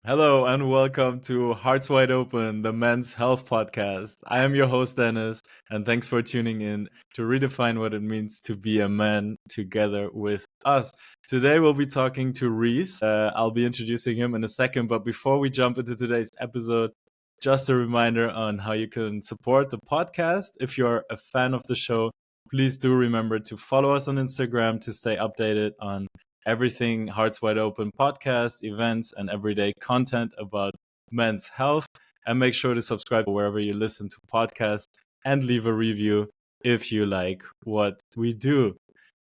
Hello and welcome to Hearts Wide Open, the men's health podcast. I am your host, Dennis, and thanks for tuning in to redefine what it means to be a man together with us. Today we'll be talking to Reiss. I'll be introducing him in a second, but before we jump into today's episode, just a reminder on how you can support the podcast. If you're a fan of the show, please do remember to follow us on Instagram to stay updated on everything Hearts Wide Open podcast, events, and everyday content about men's health. And make sure to subscribe wherever you listen to podcasts and leave a review if you like what we do.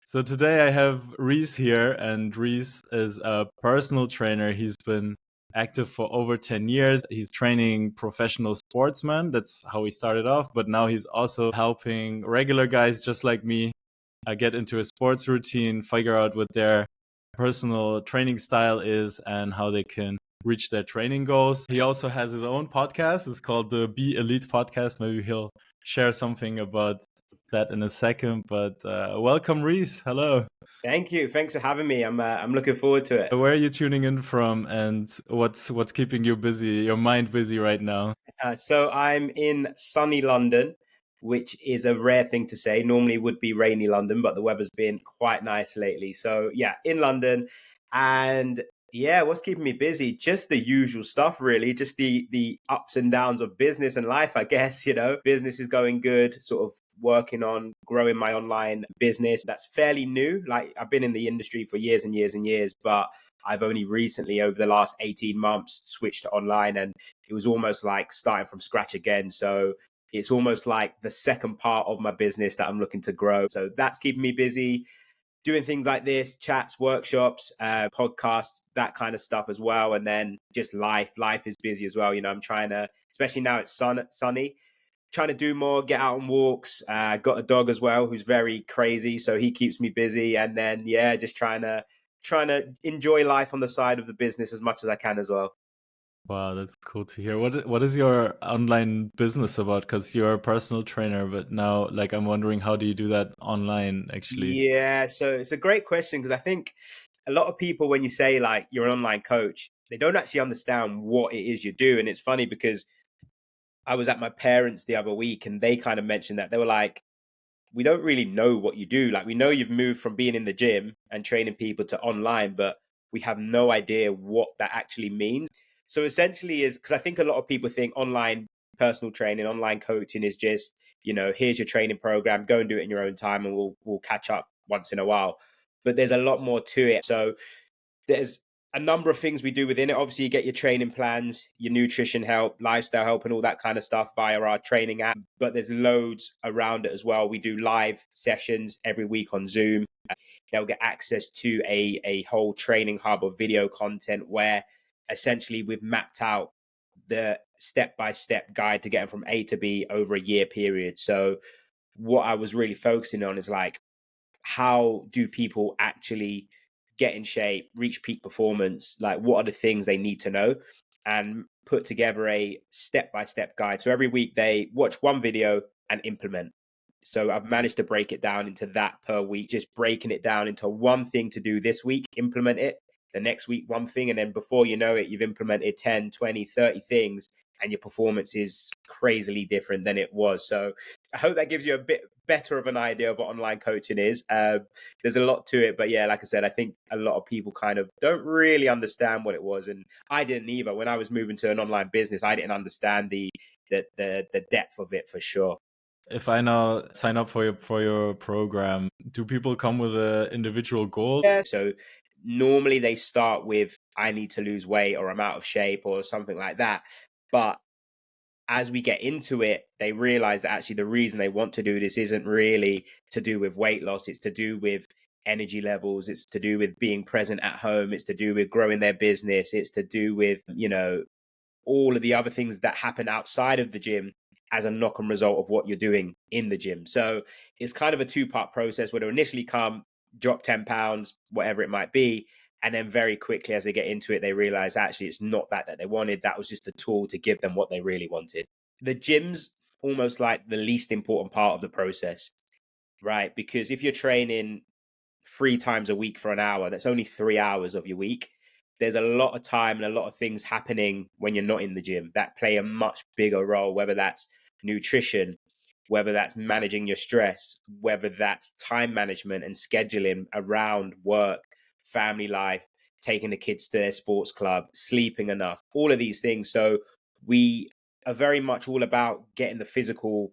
So today I have Reiss here, and Reiss is a personal trainer. He's been active for over 10 years. He's training professional sportsmen. That's how he started off. But now he's also helping regular guys just like me get into a sports routine, figure out what their personal training style is and how they can reach their training goals. He also has his own podcast. It's called the Be Elite Podcast. Maybe he'll share something about that in a second. But welcome, Reiss. Hello. Thank you. Thanks for having me. I'm looking forward to it. Where are you tuning in from, and what's keeping you busy, your mind busy right now? So I'm in sunny London, which is a rare thing to say. Normally would be rainy London, but the weather's been quite nice lately. So yeah, in London, and yeah, what's keeping me busy? Just the usual stuff, really. Just the ups and downs of business and life, I guess. Business is going good. Sort of working on growing my online business. That's fairly new. Like I've been in the industry for years and years and years, but I've only recently, over the last 18 months, switched to online, and it was almost like starting from scratch again. So it's almost like the second part of my business that I'm looking to grow. So that's keeping me busy, doing things like this, chats, workshops, podcasts, that kind of stuff as well. And then just life is busy as well. I'm trying to, especially now it's sunny, trying to do more, get out on walks. Got a dog as well who's very crazy, so he keeps me busy. And then yeah, just trying to enjoy life on the side of the business as much as I can as well. Wow, that's cool to hear. What is your online business about? Because you're a personal trainer, but now, like, I'm wondering, how do you do that online, actually? Yeah, so it's a great question because I think a lot of people, when you say like you're an online coach, they don't actually understand what it is you do. And it's funny because I was at my parents the other week and they kind of mentioned that. They were like, we don't really know what you do. Like, we know you've moved from being in the gym and training people to online, but we have no idea what that actually means. So essentially is, because I think a lot of people think online personal training, online coaching is just, here's your training program, go and do it in your own time and we'll catch up once in a while. But there's a lot more to it. So there's a number of things we do within it. Obviously, you get your training plans, your nutrition help, lifestyle help, and all that kind of stuff via our training app. But there's loads around it as well. We do live sessions every week on Zoom. They'll get access to a whole training hub of video content where essentially we've mapped out the step-by-step guide to get them from A to B over a year period. So what I was really focusing on is like, how do people actually get in shape, reach peak performance? Like, what are the things they need to know? And put together a step-by-step guide. So every week they watch one video and implement. So I've managed to break it down into that per week, just breaking it down into one thing to do this week, implement it. The next week, one thing. And then before you know it, you've implemented 10, 20, 30 things and your performance is crazily different than it was. So I hope that gives you a bit better of an idea of what online coaching is. There's a lot to it, but yeah, like I said, I think a lot of people kind of don't really understand what it was, and I didn't either. When I was moving to an online business, I didn't understand the depth of it for sure. If I now sign up for your program, do people come with an individual goal? Yeah. So normally they start with, I need to lose weight or I'm out of shape or something like that. But as we get into it, they realize that actually the reason they want to do this isn't really to do with weight loss. It's to do with energy levels. It's to do with being present at home. It's to do with growing their business. It's to do with, all of the other things that happen outside of the gym as a knock-on result of what you're doing in the gym. So it's kind of a two-part process where they initially come, drop 10 pounds, whatever it might be. And then very quickly, as they get into it, they realize actually it's not that they wanted. That was just a tool to give them what they really wanted. The gym's almost like the least important part of the process, right? Because if you're training 3 times a week for an hour, that's only 3 hours of your week. there's a lot of time and a lot of things happening when you're not in the gym that play a much bigger role, whether that's nutrition, whether that's managing your stress, whether that's time management and scheduling around work, family life, taking the kids to their sports club, sleeping enough, all of these things. So we are very much all about getting the physical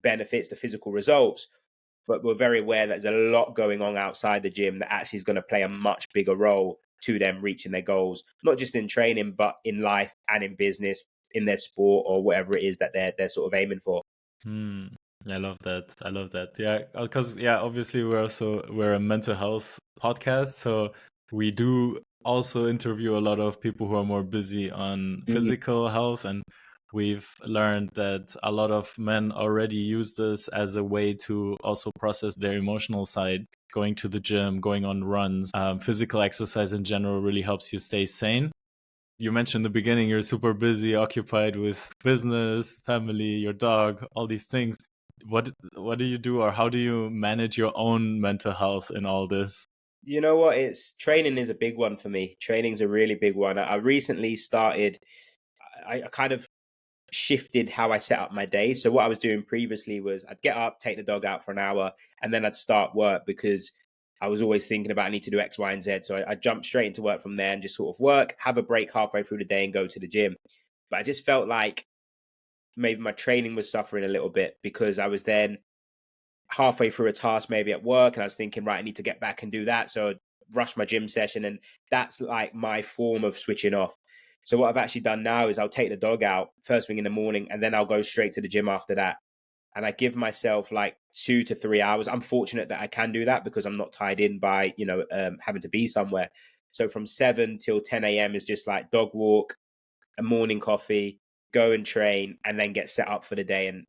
benefits, the physical results, but we're very aware that there's a lot going on outside the gym that actually is going to play a much bigger role to them reaching their goals, not just in training, but in life and in business, in their sport or whatever it is that they're sort of aiming for. Hmm. I love that. I love that. Yeah, because obviously we're a mental health podcast, so we do also interview a lot of people who are more busy on Mm. physical health, and we've learned that a lot of men already use this as a way to also process their emotional side. Going to the gym, going on runs, physical exercise in general really helps you stay sane. You mentioned in the beginning you're super busy, occupied with business, family, your dog, all these things. What do you do, or how do you manage your own mental health in all this? You know what? It's training is a big one for me. Training's a really big one. I recently started, I kind of shifted how I set up my day. So what I was doing previously was I'd get up, take the dog out for an hour, and then I'd start work because I was always thinking about I need to do X, Y, and Z. So I jumped straight into work from there and just sort of work, have a break halfway through the day and go to the gym. But I just felt like maybe my training was suffering a little bit because I was then halfway through a task maybe at work and I was thinking, right, I need to get back and do that. So I'd rush my gym session, and that's like my form of switching off. So what I've actually done now is I'll take the dog out first thing in the morning and then I'll go straight to the gym after that. And I give myself like 2 to 3 hours. I'm fortunate that I can do that because I'm not tied in by, having to be somewhere. So from 7 till 10 a.m. is just like dog walk, a morning coffee, go and train, and then get set up for the day. And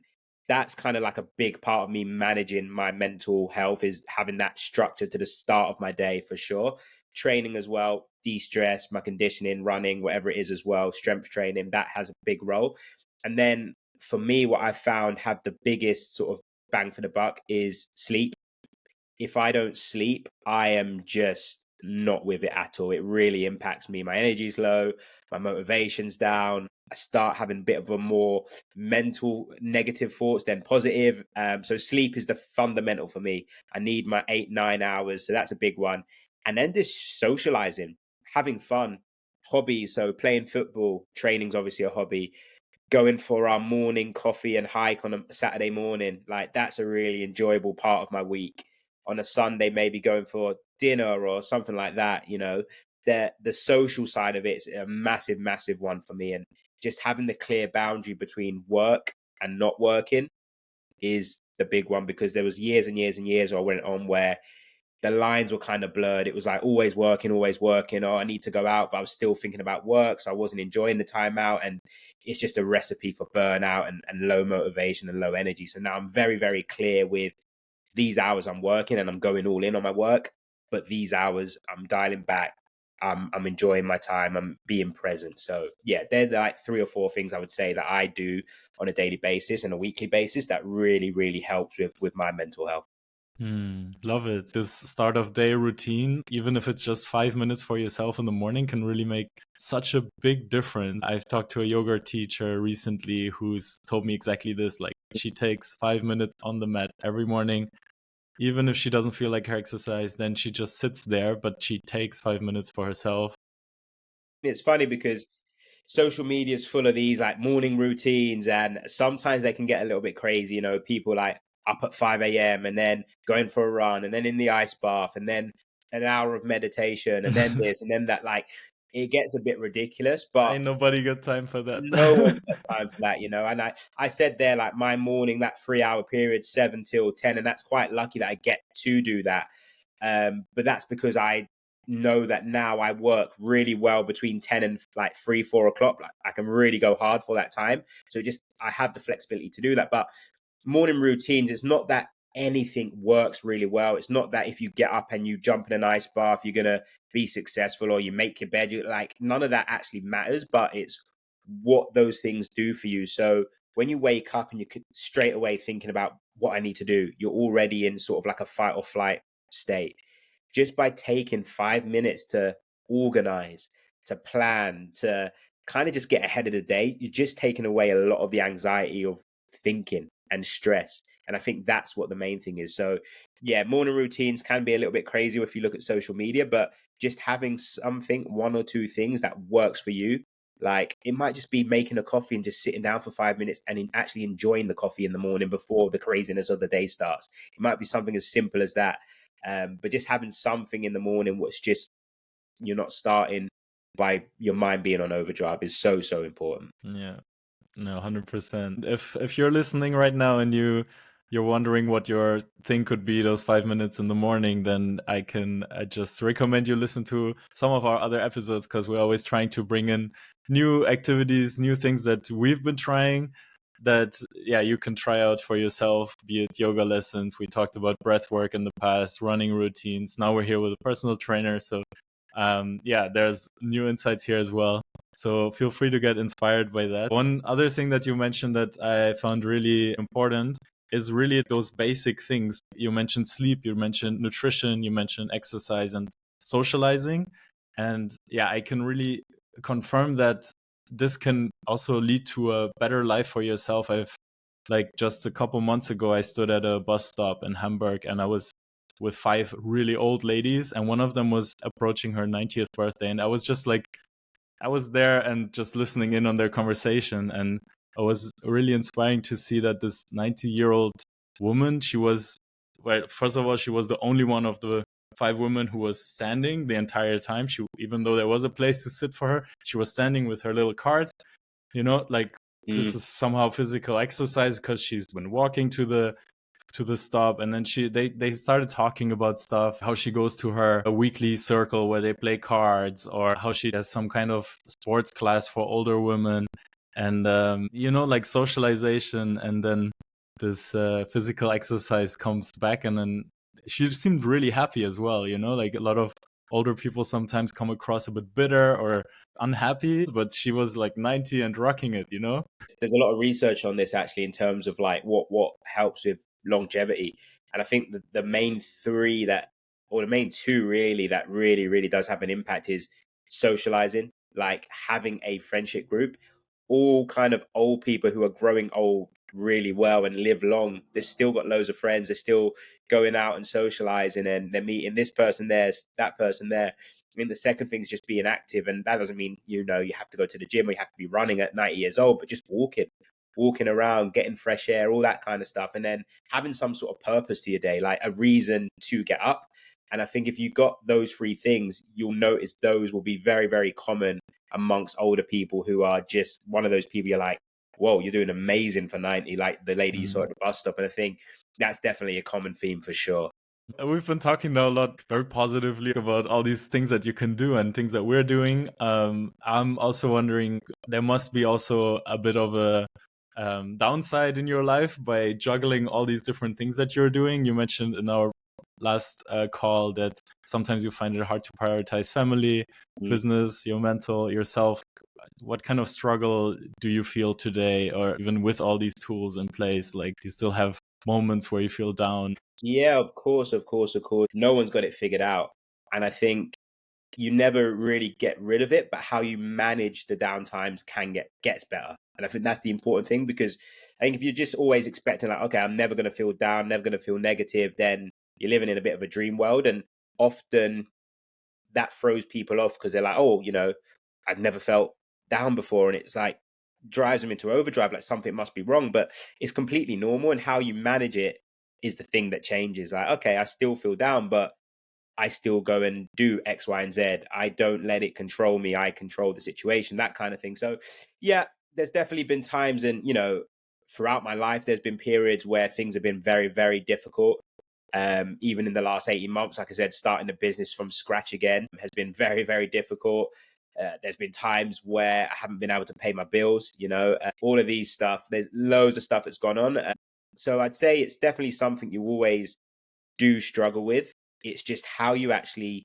that's kind of like a big part of me managing my mental health is having that structure to the start of my day for sure. Training as well, de-stress, my conditioning, running, whatever it is as well, strength training, that has a big role. And then for me, what I found have the biggest sort of bang for the buck is sleep. If I don't sleep, I am just not with it at all. It really impacts me. My energy's low, my motivation's down. I start having a bit of a more mental negative thoughts than positive. So sleep is the fundamental for me. I need my 8, 9 hours. So that's a big one. And then just socializing, having fun, hobbies. So playing football, training's obviously a hobby, going for our morning coffee and hike on a Saturday morning. Like that's a really enjoyable part of my week. On a Sunday, maybe going for dinner or something like that. The social side of it is a massive, massive one for me. And just having the clear boundary between work and not working is the big one because there was years and years and years I went on where the lines were kind of blurred. It was like always working, always working. Oh, I need to go out, but I was still thinking about work. So I wasn't enjoying the time out. And it's just a recipe for burnout and low motivation and low energy. So now I'm very, very clear with these hours I'm working and I'm going all in on my work. But these hours I'm dialing back. I'm enjoying my time. I'm being present. So yeah, they're like 3 or 4 things I would say that I do on a daily basis and a weekly basis that really, really helps with my mental health. Love it. This start of day routine, even if it's just 5 minutes for yourself in the morning, can really make such a big difference. I've talked to a yoga teacher recently who's told me exactly this. Like, she takes 5 minutes on the mat every morning. Even if she doesn't feel like her exercise, then she just sits there, but she takes 5 minutes for herself. It's funny because social media is full of these like morning routines, and sometimes they can get a little bit crazy. People like up at 5 a.m. and then going for a run, and then in the ice bath, and then an hour of meditation, and then this, and then that. Like, it gets a bit ridiculous, but Ain't nobody got time for no one's that. got time for that. And I said there, like my morning, that 3 hour period, 7 till 10, and that's quite lucky that I get to do that. But that's because I know that now I work really well between 10 and like 3, 4 o'clock. Like I can really go hard for that time. So just I have the flexibility to do that. But morning routines, it's not that anything works really well. It's not that if you get up and you jump in an ice bath, you're gonna be successful, or you make your bed. Like none of that actually matters, but it's what those things do for you. So when you wake up and you could straight away thinking about what I need to do, you're already in sort of like a fight or flight state. Just by taking 5 minutes to organize, to plan, to kind of just get ahead of the day, you're just taking away a lot of the anxiety of thinking and stress. And I think that's what the main thing is. So, yeah, morning routines can be a little bit crazy if you look at social media, but just having something, one or two things that works for you. Like it might just be making a coffee and just sitting down for 5 minutes and actually enjoying the coffee in the morning before the craziness of the day starts. It might be something as simple as that. But just having something in the morning what's just you're not starting by your mind being on overdrive is so, so important. Yeah. No, 100%. If you're listening right now and you're wondering what your thing could be those 5 minutes in the morning, then I just recommend you listen to some of our other episodes, because we're always trying to bring in new activities, new things that we've been trying that, yeah, you can try out for yourself, be it yoga lessons. We talked about breath work in the past, running routines. Now we're here with a personal trainer. So yeah, there's new insights here as well. So feel free to get inspired by that. One other thing that you mentioned that I found really important is really those basic things. You mentioned sleep, you mentioned nutrition, you mentioned exercise and socializing. And yeah, I can really confirm that this can also lead to a better life for yourself. I've like just a couple months ago, I stood at a bus stop in Hamburg and I was with 5 really old ladies, and one of them was approaching her 90th birthday. And I was just like, I was there and just listening in on their conversation. And it was really inspiring to see that this 90-year-old woman, she was, well, first of all, she was the only one of the 5 women who was standing the entire time. She, even though there was a place to sit for her, she was standing with her little cart, like this Mm. is somehow physical exercise because she's been walking to the stop. And then they started talking about stuff, how she goes to her a weekly circle where they play cards, or how she has some kind of sports class for older women. And like socialization, and then this physical exercise comes back. And then she seemed really happy as well, like a lot of older people sometimes come across a bit bitter or unhappy, but she was like 90 and rocking it. There's a lot of research on this actually in terms of like what helps with longevity. And I think the main three that, or the main two really, that really, really does have an impact is socializing, like having a friendship group, all kind of old people who are growing old really well and live long. They've still got loads of friends. They're still going out and socializing, and they're meeting this person there, that person there. I mean, the second thing is just being active. And that doesn't mean, you have to go to the gym or you have to be running at 90 years old, but just walking around, getting fresh air, all that kind of stuff. And then having some sort of purpose to your day, like a reason to get up. And I think if you got those three things, you'll notice those will be very, very common amongst older people who are just one of those people you're like, whoa, you're doing amazing for 90, like the lady you saw at the bus stop. And I think that's definitely a common theme for sure. We've been talking now a lot very positively about all these things that you can do and things that we're doing. I'm also wondering, there must be also a bit of a downside in your life by juggling all these different things that you're doing. You mentioned in our last call that sometimes you find it hard to prioritize family, Mm. business, your mental, yourself. What kind of struggle do you feel today, or even with all these tools in place? Like, do you still have moments where you feel down? Yeah, of course, of course, of course. No one's got it figured out. And I think you never really get rid of it, but how you manage the downtimes gets better. And I think that's the important thing, because I think if you're just always expecting like, okay, I'm never going to feel down, never going to feel negative, then you're living in a bit of a dream world. And often that throws people off because they're like, oh, I've never felt down before. And it's like drives them into overdrive, like something must be wrong, but it's completely normal. And how you manage it is the thing that changes. Like, okay, I still feel down, but I still go and do X, Y, and Z. I don't let it control me. I control the situation, that kind of thing. So, yeah, there's definitely been times, and throughout my life, there's been periods where things have been very, very difficult. Even in the last 18 months, like I said, starting a business from scratch again has been very, very difficult. There's been times where I haven't been able to pay my bills, all of these stuff. There's loads of stuff that's gone on. So I'd say it's definitely something you always do struggle with. It's just how you actually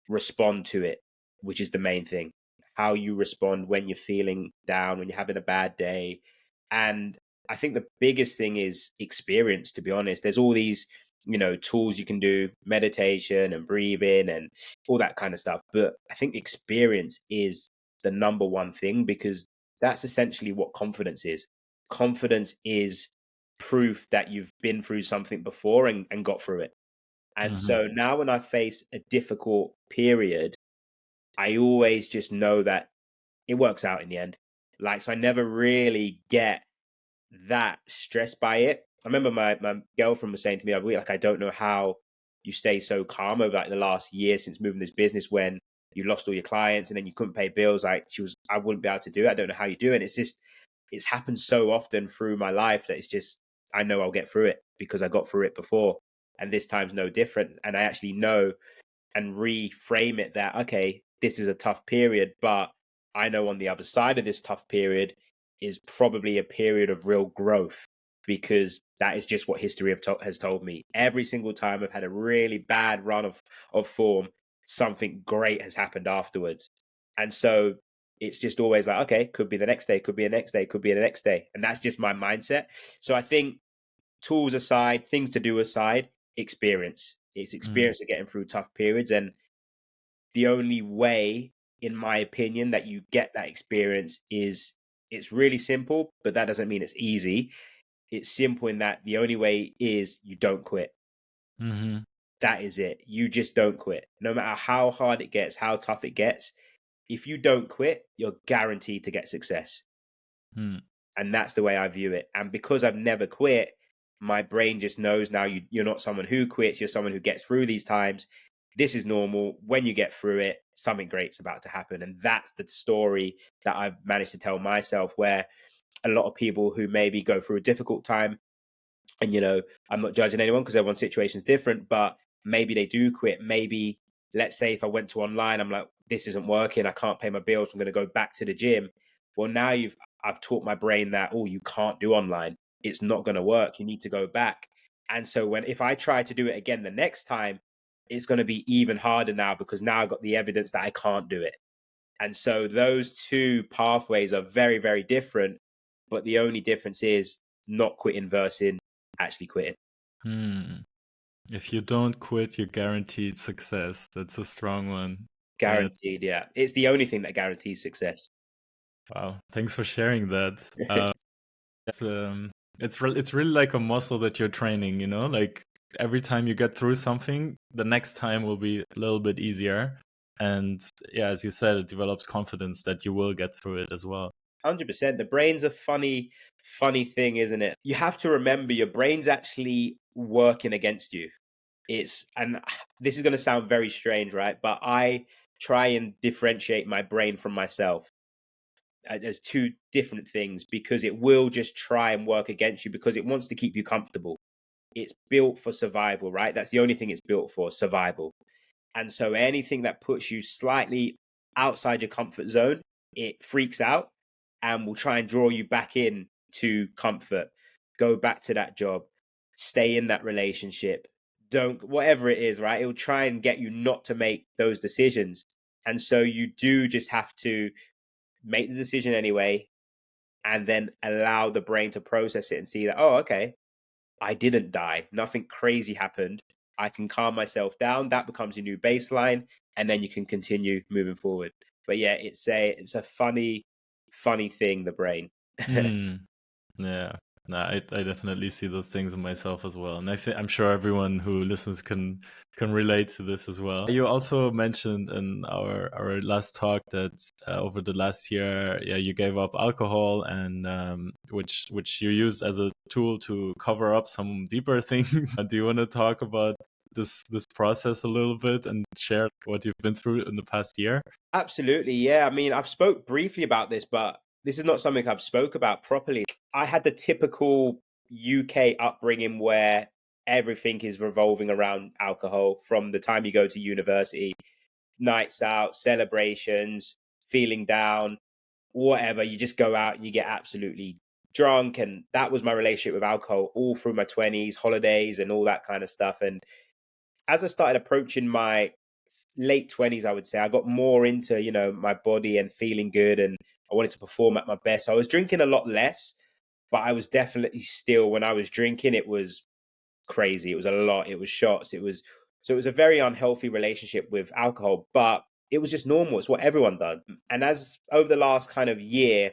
respond to it, which is the main thing. How you respond when you're feeling down, when you're having a bad day. And I think the biggest thing is experience, to be honest. There's all these tools you can do, meditation and breathing and all that kind of stuff. But I think experience is the number one thing, because that's essentially what confidence is. Confidence is proof that you've been through something before and got through it. And Hmm. so now when I face a difficult period, I always just know that it works out in the end. Like, so I never really get that stressed by it. I remember my girlfriend was saying to me the other week, like, I don't know how you stay so calm over like the last year since moving this business when you lost all your clients and then you couldn't pay bills. Like, I wouldn't be able to do it. I don't know how you do it. It's just, it's happened so often through my life that it's just, I know I'll get through it because I got through it before. And this time's no different. And I actually know and reframe it that, okay, this is a tough period, but I know on the other side of this tough period is probably a period of real growth, because that is just what history has told me. Every single time I've had a really bad run of form, something great has happened afterwards. And so it's just always like, okay, could be the next day, could be the next day, could be the next day. And that's just my mindset. So I think, tools aside, things to do aside, experience. It's experience of getting through tough periods. And the only way, in my opinion, that you get that experience is, it's really simple, but that doesn't mean it's easy. It's simple in that the only way is you don't quit. Hmm. That is it. You just don't quit. No matter how hard it gets, how tough it gets, if you don't quit, you're guaranteed to get success. Hmm. And that's the way I view it. And because I've never quit, my brain just knows now, you're not someone who quits, you're someone who gets through these times. This is normal. When you get through it, something great's about to happen. And that's the story that I've managed to tell myself, where a lot of people who maybe go through a difficult time, and I'm not judging anyone because everyone's situation is different, but maybe they do quit. Maybe, let's say, if I went to online, I'm like, this isn't working, I can't pay my bills, I'm going to go back to the gym. Well, now I've taught my brain that, oh, you can't do online, it's not going to work, you need to go back. And so if I try to do it again the next time, it's going to be even harder now, because now I've got the evidence that I can't do it. And so those two pathways are very, very different, but the only difference is not quitting versus actually quitting. Hmm. If you don't quit, you're guaranteed success. That's a strong one. That Guaranteed, yeah. It's the only thing that guarantees success. Wow. Thanks for sharing that. It's it's really like a muscle that you're training. Like every time you get through something, the next time will be a little bit easier. And yeah, as you said, it develops confidence that you will get through it as well. 100%. The brain's a funny, funny thing, isn't it? You have to remember your brain's actually working against you. And this is going to sound very strange, right? But I try and differentiate my brain from myself as two different things, because it will just try and work against you because it wants to keep you comfortable. It's built for survival, right? That's the only thing it's built for, survival. And so anything that puts you slightly outside your comfort zone, it freaks out and will try and draw you back in to comfort. Go back to that job, stay in that relationship. Don't, whatever it is, right? It'll try and get you not to make those decisions. And so you do just have to make the decision anyway, and then allow the brain to process it and see that, oh, okay, I didn't die. Nothing crazy happened. I can calm myself down. That becomes your new baseline, and then you can continue moving forward. But yeah, it's a funny thing, the brain. Hmm. Yeah. No, I definitely see those things in myself as well, and I'm sure everyone who listens can relate to this as well. You also mentioned in our last talk that over the last year, yeah, you gave up alcohol, and which you used as a tool to cover up some deeper things. Do you want to talk about this process a little bit and share what you've been through in the past year? Absolutely, yeah. I mean, I've spoke briefly about this, but this is not something I've spoke about properly. I had the typical UK upbringing where everything is revolving around alcohol from the time you go to university, nights out, celebrations, feeling down, whatever. You just go out and you get absolutely drunk. And that was my relationship with alcohol all through my 20s, holidays, and all that kind of stuff. And as I started approaching my late 20s, I would say, I got more into, my body and feeling good, and I wanted to perform at my best. So I was drinking a lot less, but I was definitely still, when I was drinking, it was crazy. It was a lot. It was shots. It was a very unhealthy relationship with alcohol, but it was just normal. It's what everyone done. And as over the last kind of year,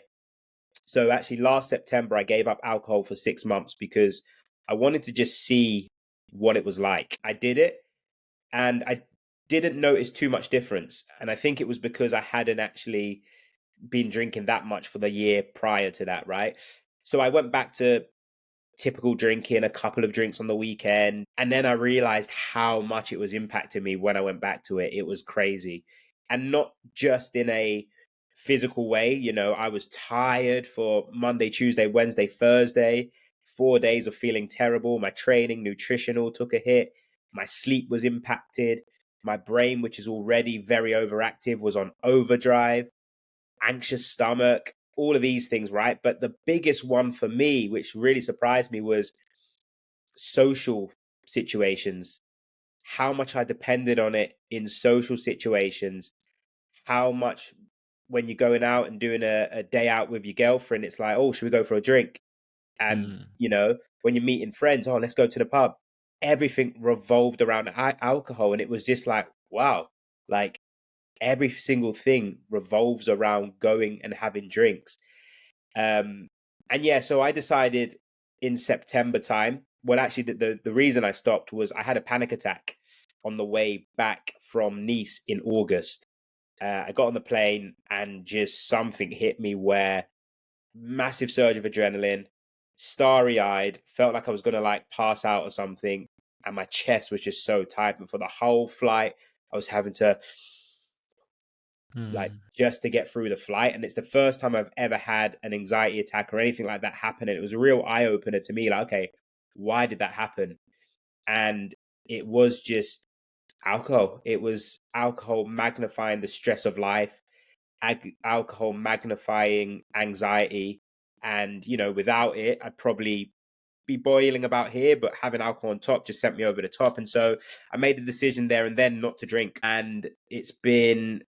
so actually last September, I gave up alcohol for 6 months because I wanted to just see what it was like. I did it and I didn't notice too much difference. And I think it was because I hadn't actually been drinking that much for the year prior to that, right? So I went back to typical drinking, a couple of drinks on the weekend. And then I realized how much it was impacting me when I went back to it. It was crazy. And not just in a physical way. I was tired for Monday, Tuesday, Wednesday, Thursday, 4 days of feeling terrible. My training, nutritional took a hit. My sleep was impacted. My brain, which is already very overactive, was on overdrive, anxious stomach, all of these things, right? But the biggest one for me, which really surprised me, was social situations. How much I depended on it in social situations. How much when you're going out and doing a day out with your girlfriend, it's like, oh, should we go for a drink? And, Mm. when you're meeting friends, oh, let's go to the pub. Everything revolved around alcohol. And it was just like, wow, like every single thing revolves around going and having drinks. And yeah, so I decided in September time. Well, actually, the reason I stopped was I had a panic attack on the way back from Nice in August. I got on the plane and just something hit me where massive surge of adrenaline, starry eyed, felt like I was gonna like pass out or something, and my chest was just so tight. And for the whole flight, I was having to like Mm. just to get through the flight. And it's the first time I've ever had an anxiety attack or anything like that happen. And it was a real eye opener to me. Like, okay, why did that happen? And it was just alcohol. It was alcohol magnifying the stress of life, alcohol magnifying anxiety. And, without it, I'd probably be boiling about here, but having alcohol on top just sent me over the top. And so I made the decision there and then not to drink. And it's been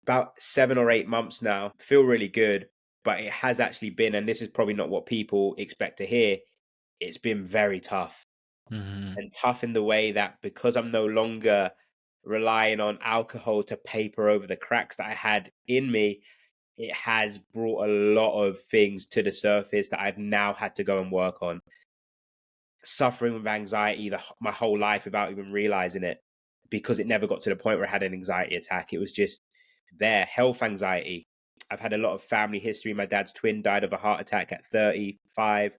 about 7 or 8 months now. I feel really good, but it has actually been, and this is probably not what people expect to hear, it's been very tough. Mm-hmm. And tough in the way that because I'm no longer relying on alcohol to paper over the cracks that I had in me, it has brought a lot of things to the surface that I've now had to go and work on. Suffering with anxiety my whole life without even realizing it, because it never got to the point where I had an anxiety attack. It was just there. Health anxiety. I've had a lot of family history. My dad's twin died of a heart attack at 35.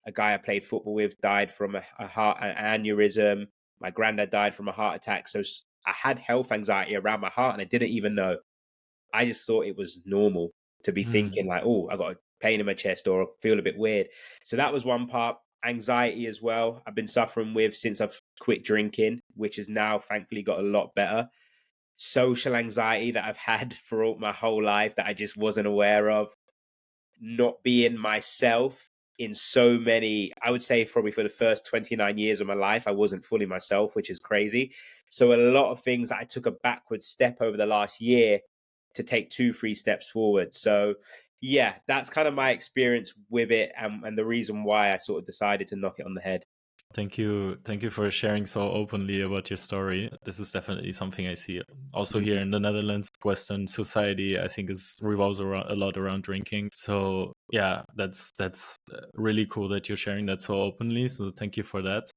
A guy I played football with died from a heart an aneurysm. My granddad died from a heart attack. So I had health anxiety around my heart and I didn't even know. I just thought it was normal to be Mm. thinking like, oh, I got a pain in my chest or feel a bit weird. So that was one part. Anxiety as well. I've been suffering with since I've quit drinking, which has now thankfully got a lot better. Social anxiety that I've had for all my whole life that I just wasn't aware of. Not being myself in so many, I would say probably for the first 29 years of my life, I wasn't fully myself, which is crazy. So a lot of things that I took a backward step over the last year to take 2, 3 steps forward. So yeah, that's kind of my experience with it, and the reason why I sort of decided to knock it on the head. Thank you for sharing so openly about your story. This is definitely something I see also here in the Netherlands. Western society, I think, is revolves around a lot around drinking. So yeah, that's really cool that you're sharing that so openly. So thank you for that.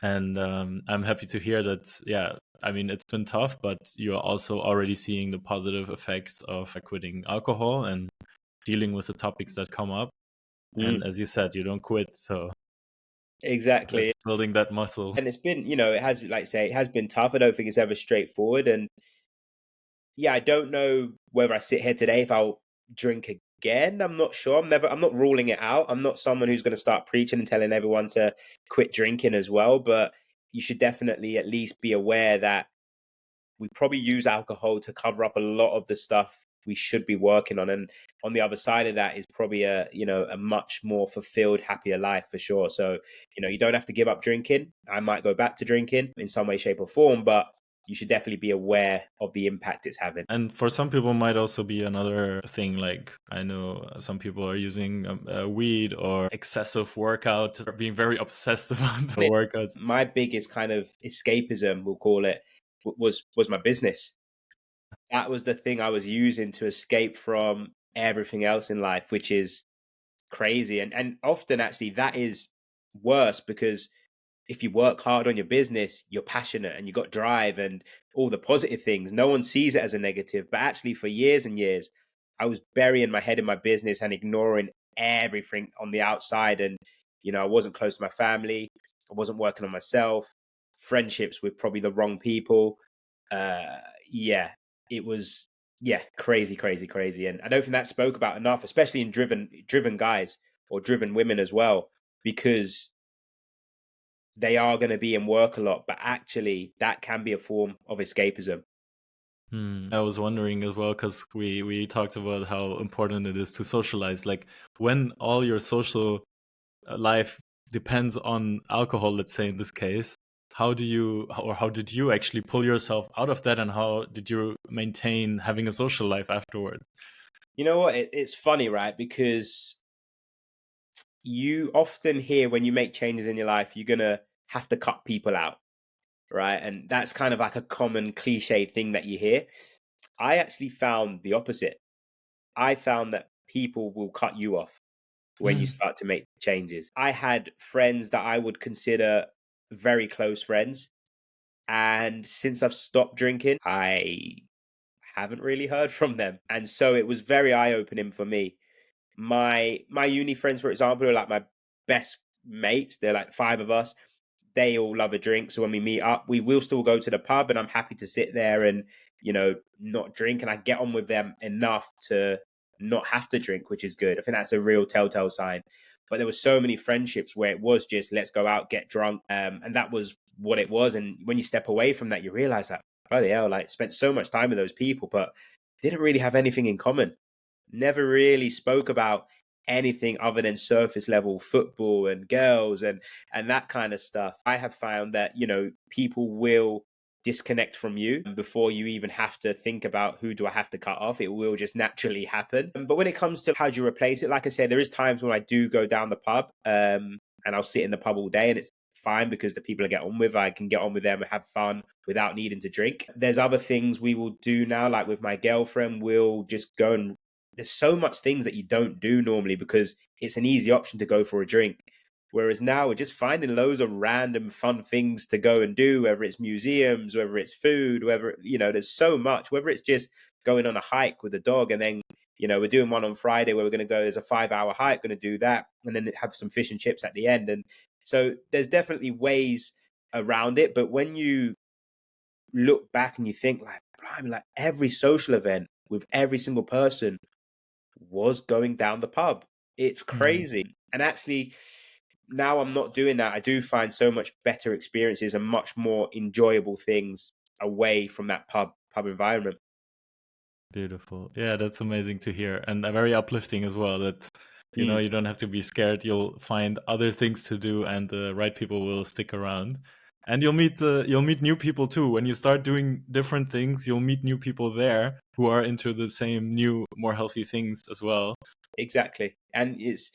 And I'm happy to hear that. Yeah, I mean, it's been tough, but you're also already seeing the positive effects of quitting alcohol and dealing with the topics that come up. And Mm, as you said, you don't quit, so exactly. that's building that muscle. And it's been, it has, like I say, it has been tough. I don't think it's ever straightforward. And yeah, I don't know whether I sit here today if I'll drink again. I'm not sure. I'm not ruling it out. I'm not someone who's going to start preaching and telling everyone to quit drinking as well. But you should definitely at least be aware that we probably use alcohol to cover up a lot of the stuff we should be working on. And on the other side of that is probably a much more fulfilled, happier life for sure. So, you don't have to give up drinking. I might go back to drinking in some way, shape or form, but you should definitely be aware of the impact it's having. And for some people might also be another thing, like I know some people are using weed or excessive workout, or being very obsessed about the workouts. My biggest kind of escapism, we'll call it, was my business. That was the thing I was using to escape from everything else in life, which is crazy. And often actually that is worse, because if you work hard on your business, you're passionate and you got drive and all the positive things. No one sees it as a negative. But actually, for years and years, I was burying my head in my business and ignoring everything on the outside. And, I wasn't close to my family. I wasn't working on myself. Friendships with probably the wrong people. Uh, yeah, it was, crazy, crazy, crazy. And I don't think that's spoke about enough, especially in driven guys or driven women as well, because they are going to be in work a lot, but actually that can be a form of escapism. I was wondering as well, because we talked about how important it is to socialize. Like when all your social life depends on alcohol, let's say in this case, how did you actually pull yourself out of that, and how did you maintain having a social life afterwards? You know what? It's funny, right? Because you often hear when you make changes in your life, you're going to have to cut people out, right? And that's kind of like a common cliche thing that you hear. I actually found the opposite. I found that people will cut you off when you Mm. start to make changes. I had friends that I would consider very close friends. And since I've stopped drinking, I haven't really heard from them. And so it was very eye-opening for me. My uni friends, for example, are like my best mates. They're like five of us. They all love a drink. So when we meet up, we will still go to the pub, and I'm happy to sit there and, not drink. And I get on with them enough to not have to drink, which is good. I think that's a real telltale sign. But there were so many friendships where it was just, let's go out, get drunk. And that was what it was. And when you step away from that, you realize that, bloody hell, like spent so much time with those people, but didn't really have anything in common. Never really spoke about anything other than surface level football and girls and that kind of stuff. I have found that, people will disconnect from you before you even have to think about who do I have to cut off. It will just naturally happen. But when it comes to how do you replace it, like I said, there is times when I do go down the pub, and I'll sit in the pub all day, and it's fine because the people I get on with, I can get on with them and have fun without needing to drink. There's other things we will do now, like with my girlfriend, we'll just go and there's so much things that you don't do normally because it's an easy option to go for a drink. Whereas now we're just finding loads of random fun things to go and do, whether it's museums, whether it's food, whether, there's so much, whether it's just going on a hike with a dog. And then, we're doing one on Friday where we're going to go, there's a 5-hour hike, going to do that. And then have some fish and chips at the end. And so there's definitely ways around it. But when you look back and you think like, blimey, like every social event with every single person was going down the pub. It's Mm. crazy. And actually, now I'm not doing that. I do find so much better experiences and much more enjoyable things away from that pub environment. Beautiful. Yeah, that's amazing to hear, and very uplifting as well. That Mm, you don't have to be scared. You'll find other things to do, and the right people will stick around. And you'll meet new people too. When you start doing different things, you'll meet new people there who are into the same new, more healthy things as well. exactly. And it's,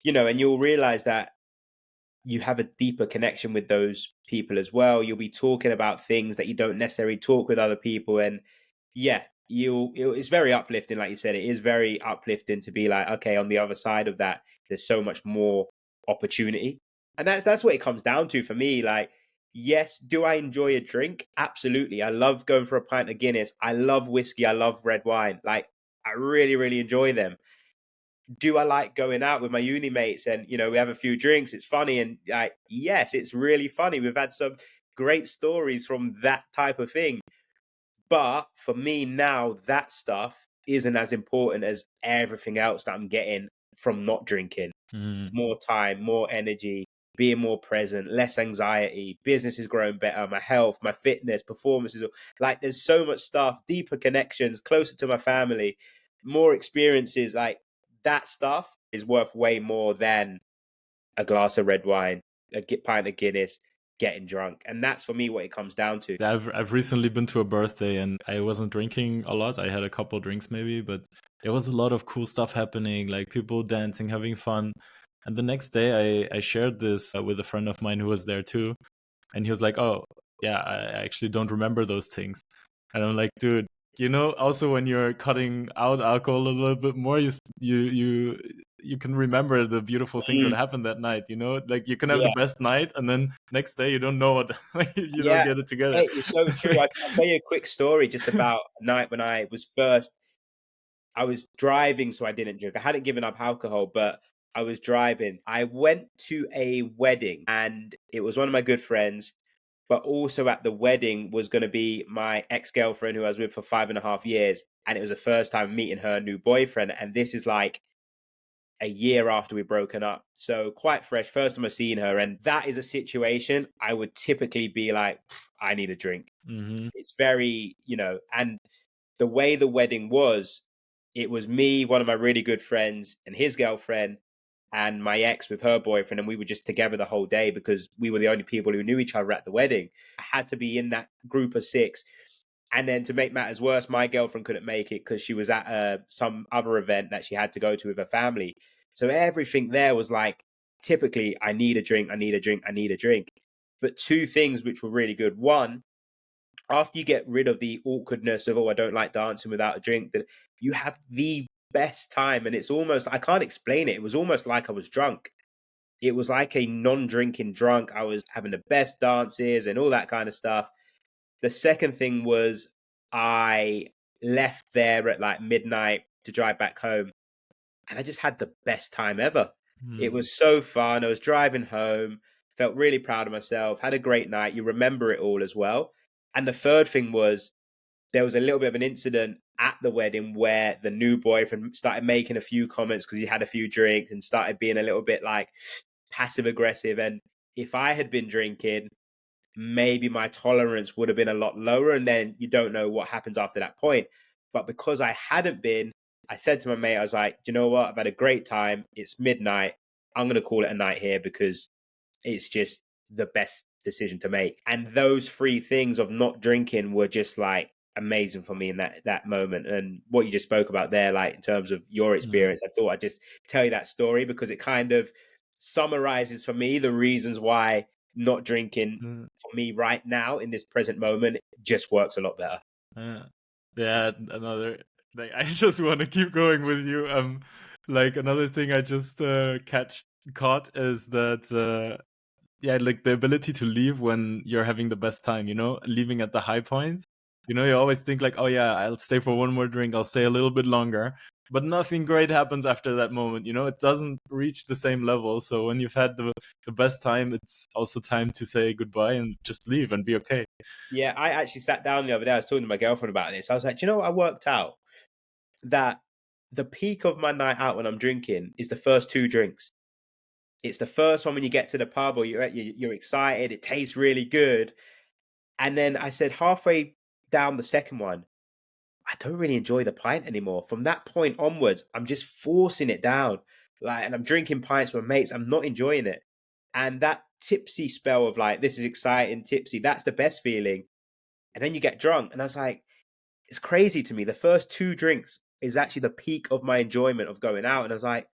and you'll realize that you have a deeper connection with those people as well. You'll be talking about things that you don't necessarily talk with other people. And yeah, it's very uplifting. Like you said, it is very uplifting to be like, okay, on the other side of that, there's so much more opportunity. And that's what it comes down to for me. Like, yes, do I enjoy a drink? Absolutely. I love going for a pint of Guinness. I love whiskey. I love red wine. Like, I really, really enjoy them. Do I like going out with my uni mates and, we have a few drinks? It's funny. And like, yes, it's really funny. We've had some great stories from that type of thing. But for me now, that stuff isn't as important as everything else that I'm getting from not drinking. Mm. More time, more energy, being more present, less anxiety, business is growing better, my health, my fitness, performances. Like there's so much stuff, deeper connections, closer to my family, more experiences. Like that stuff is worth way more than a glass of red wine, a pint of Guinness. getting drunk. And that's for me what it comes down to. I've recently been to a birthday and I wasn't drinking a lot. I had a couple drinks maybe, but there was a lot of cool stuff happening, like people dancing, having fun. And the next day I shared this with a friend of mine who was there too. And he was like, "Oh, yeah, I actually don't remember those things." And I'm like, "Dude, also when you're cutting out alcohol a little bit more, you can remember the beautiful things that Mm, happened that night. Like you can have the yeah. best night, and then next day you don't know what you don't Yeah. get it together." Mate, it's so true. I'll tell you a quick story just about a night when I was driving, so I didn't drink. I hadn't given up alcohol, but I was driving. I went to a wedding and it was one of my good friends, but also at the wedding was going to be my ex-girlfriend who I was with for 5.5 years. And it was the first time meeting her new boyfriend. And this is like a year after we'd broken up. So quite fresh. First time I seen her. And that is a situation I would typically be like, I need a drink. Hmm. It's very, and the way the wedding was, it was me, one of my really good friends, and his girlfriend, and my ex with her boyfriend, and we were just together the whole day because we were the only people who knew each other at the wedding. I had to be in that group of six. And then to make matters worse, my girlfriend couldn't make it because she was at some other event that she had to go to with her family. So everything there was like, typically, I need a drink, I need a drink, I need a drink. But two things which were really good. One, after you get rid of the awkwardness of, oh, I don't like dancing without a drink, that you have the best time. And it's almost, I can't explain it. It was almost like I was drunk. It was like a non-drinking drunk. I was having the best dances and all that kind of stuff. The second thing was I left there at like midnight to drive back home, and I just had the best time ever. It was so fun. I was driving home, felt really proud of myself, had a great night. You remember it all as well. And the third thing was there was a little bit of an incident at the wedding where the new boyfriend started making a few comments because he had a few drinks and started being a little bit like passive aggressive. And if I had been drinking, maybe my tolerance would have been a lot lower. And then you don't know what happens after that point. But because I hadn't been, I said to my mate, I was like, do you know what? I've had a great time. It's midnight. I'm going to call it a night here because it's just the best decision to make. And those three things of not drinking were just like amazing for me in that moment. And what you just spoke about there, like in terms of your experience, I thought I'd just tell you that story because it kind of summarizes for me the reasons why not drinking Mm. for me right now in this present moment just works a lot better. Yeah, another like I just want to keep going with you. Like another thing I just caught is that yeah, like the ability to leave when you're having the best time, leaving at the high point. You always think like, oh yeah, I'll stay for one more drink, I'll stay a little bit longer. But nothing great happens after that moment, it doesn't reach the same level. So when you've had the best time, it's also time to say goodbye and just leave and be okay. Yeah, I actually sat down the other day. I was talking to my girlfriend about this. I was like, do you know what? I worked out that the peak of my night out when I'm drinking is the first two drinks. It's the first one when you get to the pub or you're excited. It tastes really good. And then I said halfway down the second one, I don't really enjoy the pint anymore. From that point onwards, I'm just forcing it down. Like, and I'm drinking pints with my mates. I'm not enjoying it. And that tipsy spell of like, this is exciting, tipsy, that's the best feeling. And then you get drunk. And I was like, it's crazy to me. The first two drinks is actually the peak of my enjoyment of going out. And I was like,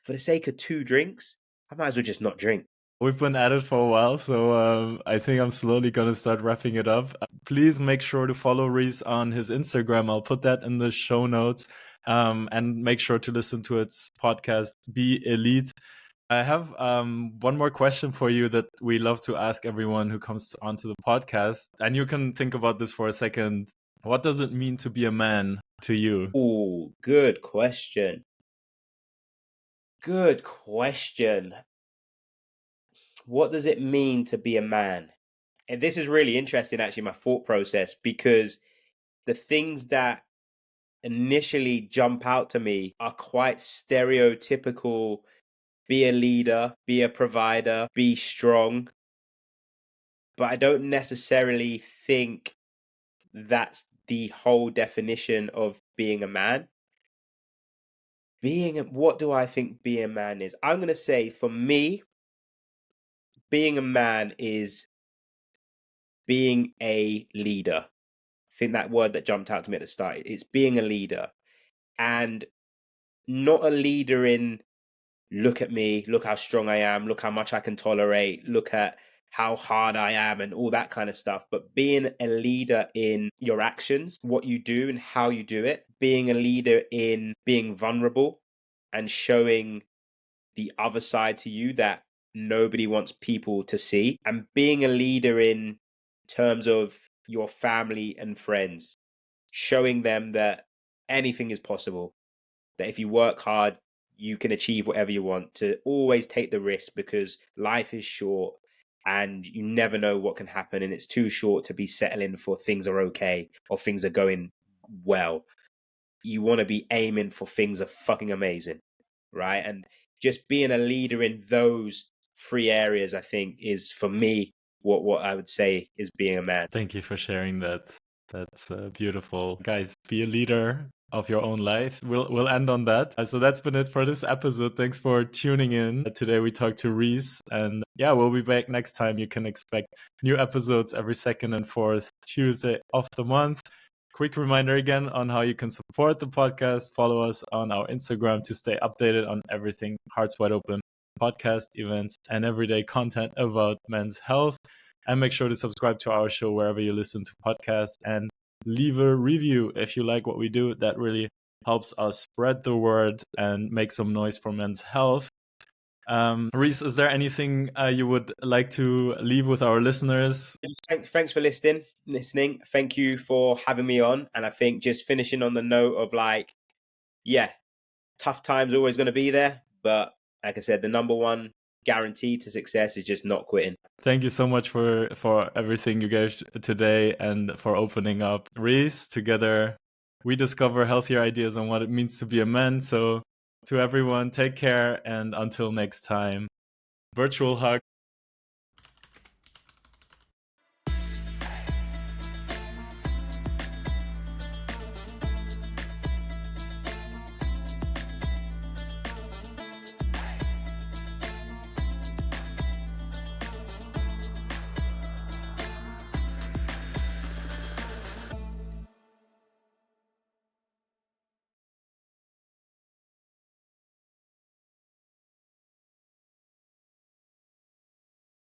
for the sake of two drinks, I might as well just not drink. We've been at it for a while, so I think I'm slowly gonna start wrapping it up. Please make sure to follow Reiss on his Instagram. I'll put that in the show notes. And make sure to listen to its podcast, Be Elite. I have one more question for you that we love to ask everyone who comes onto the podcast. And you can think about this for a second. What does it mean to be a man to you? Oh, good question. Good question. What does it mean to be a man? And this is really interesting, actually, my thought process, because the things that initially jump out to me are quite stereotypical: be a leader, be a provider, be strong. But I don't necessarily think that's the whole definition of being a man. What do I think being a man is? I'm going to say for me, being a man is being a leader. I think that word that jumped out to me at the start, it's being a leader, and not a leader in look at me, look how strong I am, look how much I can tolerate, look at how hard I am, and all that kind of stuff. But being a leader in your actions, what you do and how you do it, being a leader in being vulnerable and showing the other side to you that nobody wants people to see, and being a leader in terms of your family and friends, showing them that anything is possible, that if you work hard, you can achieve whatever you want, to always take the risk because life is short and you never know what can happen. And it's too short to be settling for things are okay or things are going well. You want to be aiming for things are fucking amazing, right? And just being a leader in those three areas, I think, is for me what I would say is being a man. Thank you for sharing that. That's beautiful. Guys, be a leader of your own life. We'll end on that. So that's been it for this episode. Thanks for tuning in. Today we talked to Reiss, and yeah, we'll be back next time. You can expect new episodes every second and fourth Tuesday of the month. Quick reminder again on how you can support the podcast. Follow us on our Instagram to stay updated on everything Hearts Wide Open podcast, events, and everyday content about men's health. And make sure to subscribe to our show wherever you listen to podcasts and leave a review if you like what we do. That really helps us spread the word and make some noise for men's health. Reiss, is there anything you would like to leave with our listeners? Thanks for listening. Thank you for having me on. And I think just finishing on the note of like, yeah, tough times always going to be there. But like I said, the number one guarantee to success is just not quitting. Thank you so much for everything you gave today and for opening up. Reiss, together we discover healthier ideas on what it means to be a man. So to everyone, take care, and until next time, virtual hug.